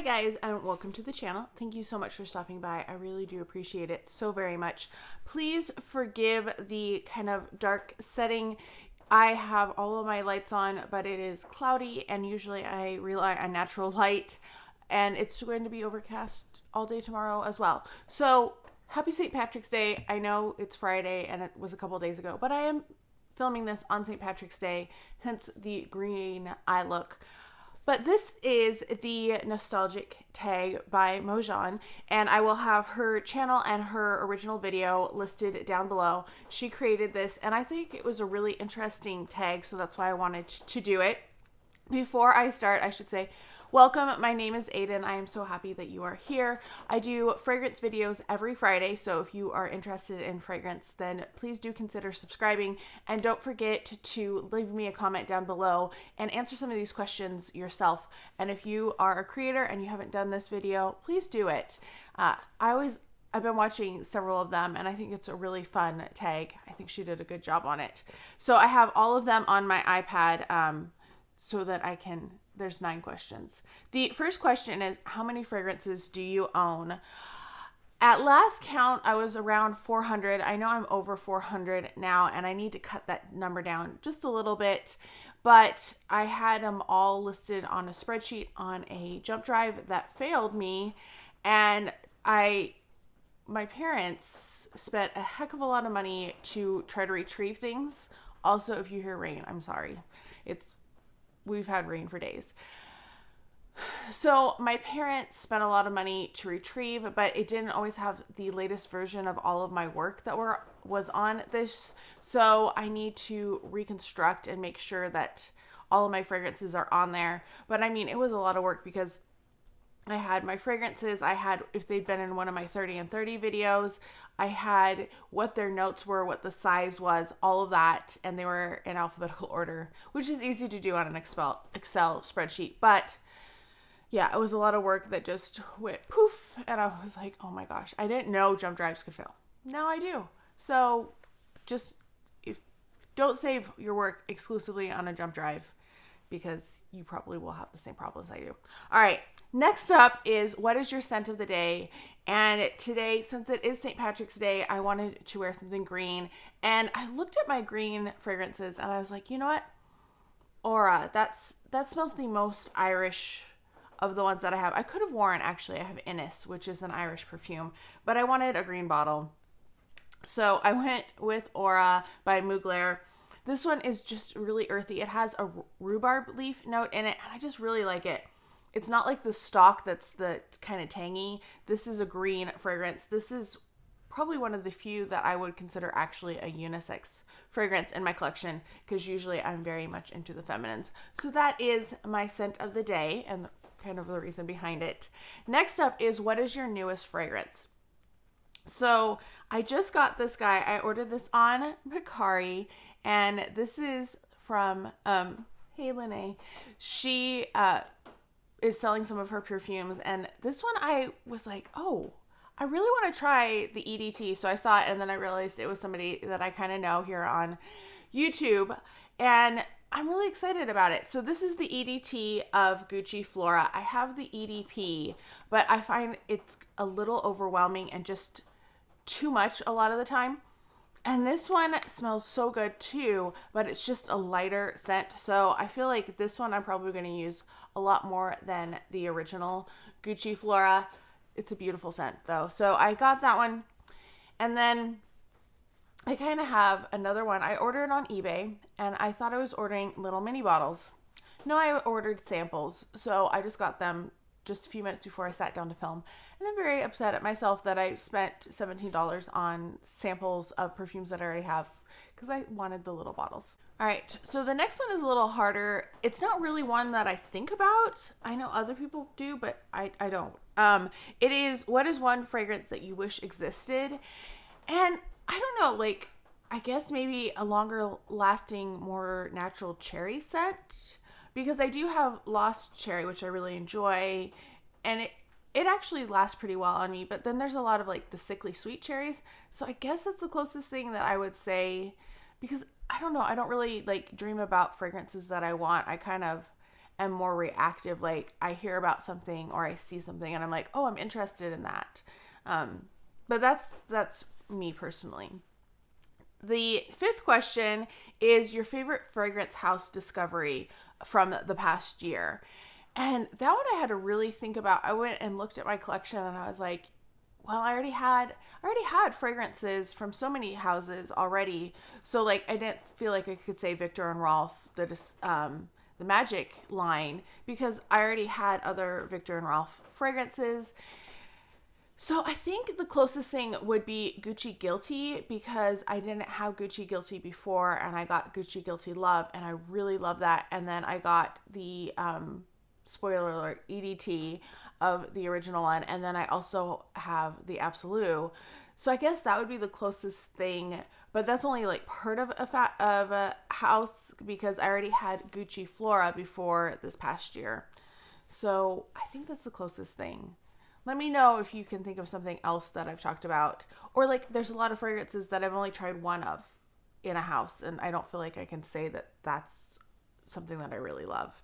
Hi guys, and welcome to the channel. Thank you so much for stopping by. I really do appreciate it so very much. Please forgive the kind of dark setting. I have all of my lights on, but it is cloudy, and usually I rely on natural light, and it's going to be overcast all day tomorrow as well. So happy St. Patrick's Day. I know it's Friday and it was a couple days ago, but I am filming this on St. Patrick's Day, hence the green eye look. But this is the Nosetalgic tag by Moschino, and I will have her channel and her original video listed down below. She created this, and I think it was a really interesting tag, so that's why I wanted to do it. Before I start, I should say, welcome. My name is Aiden. I am so happy that you are here. I do fragrance videos every Friday, so if you are interested in fragrance, then please do consider subscribing. And don't forget to leave me a comment down below and answer some of these questions yourself. And if you are a creator and you haven't done this video, please do it. I've been watching several of them, and I think it's a really fun tag. I think she did a good job on it. So I have all of them on my iPad so that I can... There's 9 questions. The first question is, how many fragrances do you own? At last count, I was around 400. I know I'm over 400 now, and I need to cut that number down just a little bit. But I had them all listed on a spreadsheet on a jump drive that failed me. And my parents spent a heck of a lot of money to try to retrieve things. Also, if you hear rain, I'm sorry. We've had rain for days. So my parents spent a lot of money to retrieve, but it didn't always have the latest version of all of my work that was on this. So I need to reconstruct and make sure that all of my fragrances are on there. But I mean, it was a lot of work because I had my fragrances. I had, if they'd been in one of my 30 and 30 videos, I had what their notes were, what the size was, all of that, and they were in alphabetical order, which is easy to do on an Excel spreadsheet. But yeah, it was a lot of work that just went poof, and I was like, oh my gosh, I didn't know jump drives could fail. Now I do. So just don't save your work exclusively on a jump drive, because you probably will have the same problems I do. All right. Next up is, what is your scent of the day? And today, since it is St. Patrick's Day, I wanted to wear something green. And I looked at my green fragrances and I was like, you know what? Aura, that smells the most Irish of the ones that I have. I could have worn, actually, I have Innis, which is an Irish perfume, but I wanted a green bottle. So I went with Aura by Mugler. This one is just really earthy. It has a rhubarb leaf note in it, and I just really like it. It's not like the stock that's the kind of tangy. This is a green fragrance. This is probably one of the few that I would consider actually a unisex fragrance in my collection, because usually I'm very much into the feminines. So that is my scent of the day and kind of the reason behind it. Next up is, what is your newest fragrance? So I just got this guy. I ordered this on Mercari, and this is from hey Lene. She is selling some of her perfumes, and this one I was like, oh, I really want to try the EDT. So I saw it, and then I realized it was somebody that I kind of know here on YouTube, and I'm really excited about it. So this is the EDT of Gucci Flora. I have the EDP, but I find it's a little overwhelming and just too much a lot of the time. And this one smells so good too, but it's just a lighter scent. So I feel like this one I'm probably going to use a lot more than the original Gucci Flora. It's a beautiful scent though. So I got that one. And then I kind of have another one. I ordered on eBay, and I thought I was ordering little mini bottles. No, I ordered samples. So I just got them just a few minutes before I sat down to film. And I'm very upset at myself that I spent $17 on samples of perfumes that I already have, because I wanted the little bottles. All right, so the next one is a little harder. It's not really one that I think about. I know other people do, but I don't. It is, what is one fragrance that you wish existed? And I don't know, like, I guess maybe a longer lasting, more natural cherry scent, because I do have Lost Cherry, which I really enjoy, and it actually lasts pretty well on me. But then there's a lot of like the sickly sweet cherries, so I guess that's the closest thing that I would say, because I don't know, I don't really like dream about fragrances that I want. I kind of am more reactive. Like I hear about something or I see something and I'm like, oh, I'm interested in that. But that's me personally. The fifth question is your favorite fragrance house discovery from the past year. And that one I had to really think about. I went and looked at my collection and I was like, well, I already had fragrances from so many houses already. So like I didn't feel like I could say Victor and Rolf, the Magic line, because I already had other Victor and Rolf fragrances. So I think the closest thing would be Gucci Guilty, because I didn't have Gucci Guilty before and I got Gucci Guilty Love and I really love that. And then I got the spoiler alert, EDT of the original one, and then I also have the Absolute. So I guess that would be the closest thing, but that's only like part of a house, because I already had Gucci Flora before this past year. So I think that's the closest thing. Let me know if you can think of something else that I've talked about, or like there's a lot of fragrances that I've only tried one of in a house and I don't feel like I can say that that's something that I really love.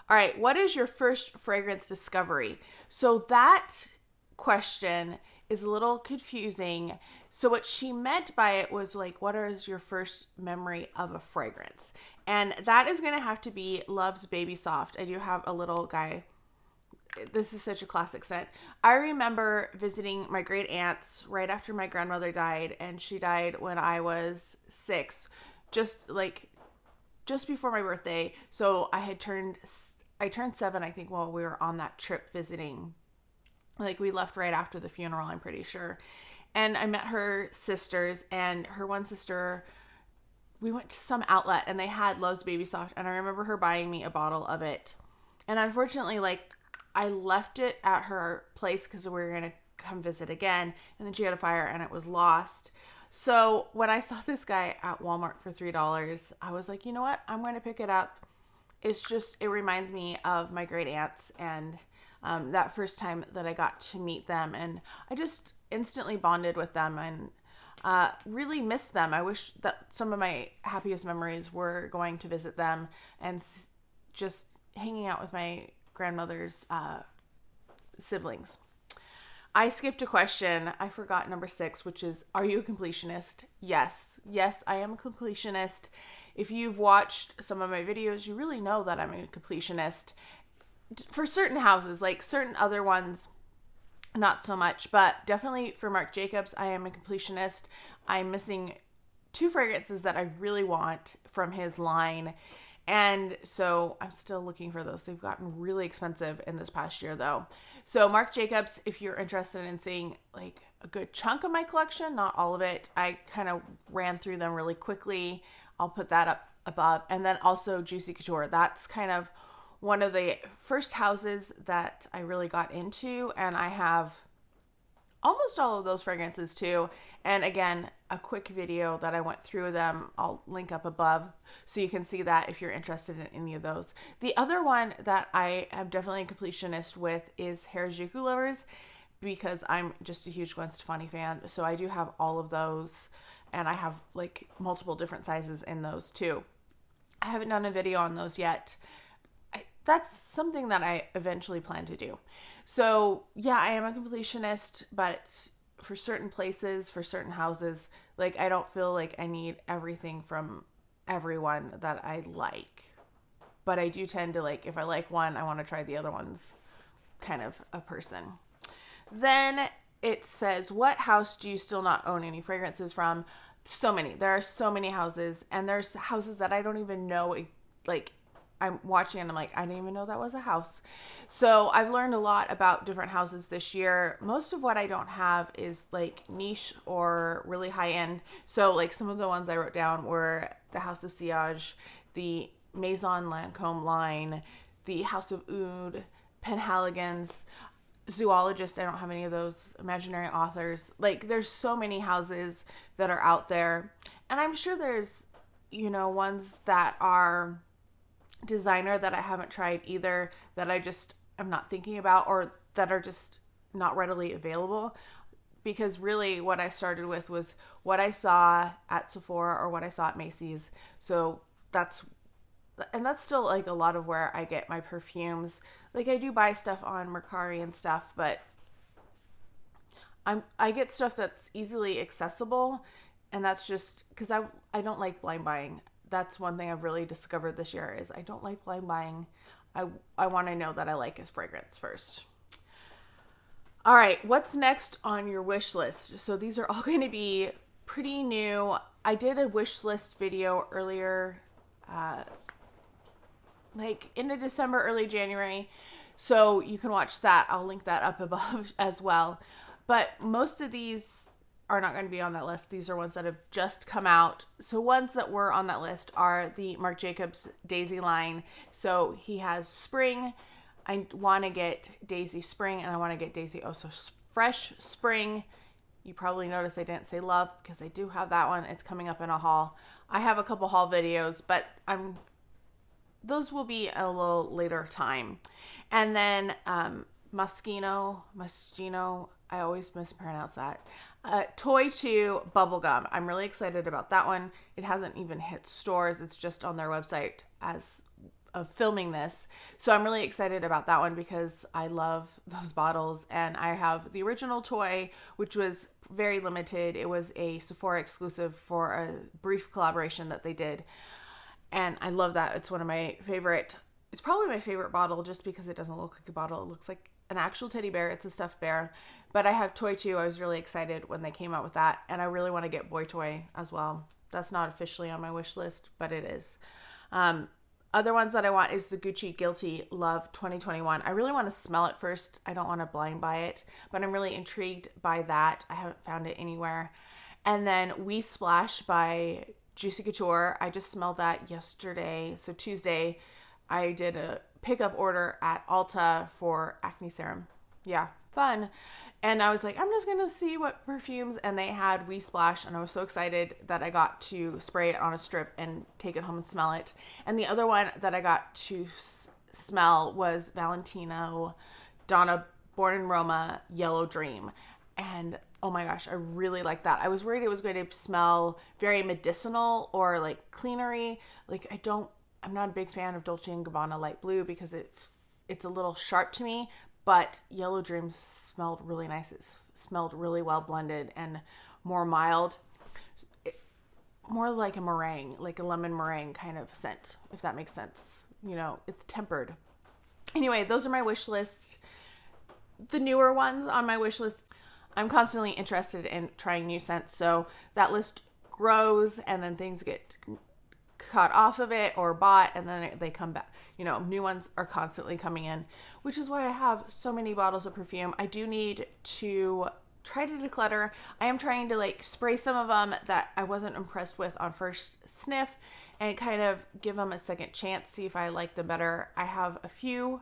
All right, what is your first fragrance discovery? So that question is a little confusing. So what she meant by it was like, what is your first memory of a fragrance? And that is going to have to be Love's Baby Soft. I do have a little guy. This is such a classic scent. I remember visiting my great aunts right after my grandmother died, and she died when I was 6, just before my birthday. So I turned 7, I think, while we were on that trip visiting. Like we left right after the funeral, I'm pretty sure. And I met her sisters, and her one sister, we went to some outlet and they had Love's Baby Soft, and I remember her buying me a bottle of it. And unfortunately, like I left it at her place because we were going to come visit again, and then she had a fire and it was lost. So when I saw this guy at Walmart for $3, I was like, you know what? I'm going to pick it up. It reminds me of my great aunts and that first time that I got to meet them. And I just instantly bonded with them and really missed them. I wish that some of my happiest memories were going to visit them and just hanging out with my grandmother's siblings. I skipped a question. I forgot number 6, which is, are you a completionist? Yes, I am a completionist. If you've watched some of my videos, you really know that I'm a completionist for certain houses. Like certain other ones, not so much, but definitely for Marc Jacobs, I am a completionist. I'm missing 2 fragrances that I really want from his line. And so I'm still looking for those. They've gotten really expensive in this past year though. So Marc Jacobs, if you're interested in seeing like a good chunk of my collection, not all of it, I kind of ran through them really quickly. I'll put that up above. And then also Juicy Couture. That's kind of one of the first houses that I really got into. And I have almost all of those fragrances too. And again, a quick video that I went through them, I'll link up above so you can see that if you're interested in any of those. The other one that I am definitely a completionist with is Harajuku Lovers, because I'm just a huge Gwen Stefani fan. So I do have all of those, and I have like multiple different sizes in those too. I haven't done a video on those yet. That's something that I eventually plan to do. So yeah, I am a completionist, but for certain places, for certain houses, like I don't feel like I need everything from everyone that I like. But I do tend to, like, if I like one, I want to try the other ones, kind of a person. Then it says, what house do you still not own any fragrances from? So many. There are so many houses, and there's houses that I don't even know, like, I'm watching and I'm like, I didn't even know that was a house. So I've learned a lot about different houses this year. Most of what I don't have is like niche or really high end. So like some of the ones I wrote down were the House of Sillage, the Maison Lancôme line, the House of Oud, Penhaligon's, Zoologist. I don't have any of those. Imaginary Authors. Like there's so many houses that are out there. And I'm sure there's, ones that are designer that I haven't tried either, that I just am not thinking about, or that are just not readily available. Because really what I started with was what I saw at Sephora or what I saw at Macy's. So that's and that's still like a lot of where I get my perfumes. Like I do buy stuff on Mercari and stuff, but I get stuff that's easily accessible, and that's just because I don't like blind buying. That's one thing I've really discovered this year is I don't like blind buying. I want to know that I like his fragrance first. All right, what's next on your wish list? So these are all going to be pretty new. I did a wish list video earlier, like into December, early January. So you can watch that. I'll link that up above as well. But most of these are not going to be on that list. These are ones that have just come out. So ones that were on that list are the Marc Jacobs Daisy line. So he has Spring. I want to get Daisy Spring, and I want to get Daisy Oh So Fresh Spring. You probably noticed I didn't say Love because I do have that one. It's coming up in a haul. I have a couple haul videos, but those will be a little later time. And then Moschino, I always mispronounce that. Toy 2 Bubblegum. I'm really excited about that one. It hasn't even hit stores. It's just on their website as of filming this. So I'm really excited about that one because I love those bottles. And I have the original toy, which was very limited. It was a Sephora exclusive for a brief collaboration that they did. And I love that. It's one of my favorite. It's probably my favorite bottle just because it doesn't look like a bottle. It looks like an actual teddy bear. It's a stuffed bear. But I have Toy 2. I was really excited when they came out with that. And I really want to get Boy Toy as well. That's not officially on my wish list, but it is. Other ones that I want is the Gucci Guilty Love 2021. I really want to smell it first. I don't want to blind buy it, but I'm really intrigued by that. I haven't found it anywhere. And then We Splash by Juicy Couture. I just smelled that yesterday. So Tuesday, I did a pickup order at Ulta for acne serum. Yeah, fun. And I was like, I'm just going to see what perfumes. And they had We Splash. And I was so excited that I got to spray it on a strip and take it home and smell it. And the other one that I got to smell was Valentino Donna Born in Roma Yellow Dream. And oh my gosh, I really like that. I was worried it was going to smell very medicinal or like cleanery. Like I'm not a big fan of Dolce & Gabbana Light Blue because it's a little sharp to me. But Yellow Dream smelled really nice. It smelled really well blended and more mild. More like a meringue, like a lemon meringue kind of scent, if that makes sense. You know, it's tempered. Anyway, those are my wish lists. The newer ones on my wish list, I'm constantly interested in trying new scents. So that list grows and then things get cut off of it or bought and then they come back. You know, new ones are constantly coming in, which is why I have so many bottles of perfume. I do need to try to declutter. I am trying to like spray some of them that I wasn't impressed with on first sniff and kind of give them a second chance, see if I like them better. I have two.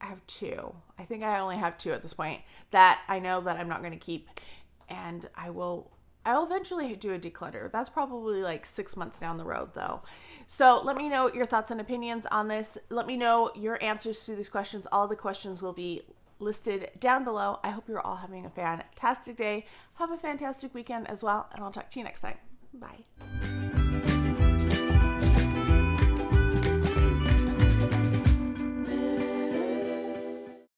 I think I only have two at this point that I know that I'm not going to keep, and I'll eventually do a declutter. That's probably like 6 months down the road though. So let me know your thoughts and opinions on this. Let me know your answers to these questions. All the questions will be listed down below. I hope you're all having a fantastic day. Have a fantastic weekend as well, and I'll talk to you next time. Bye.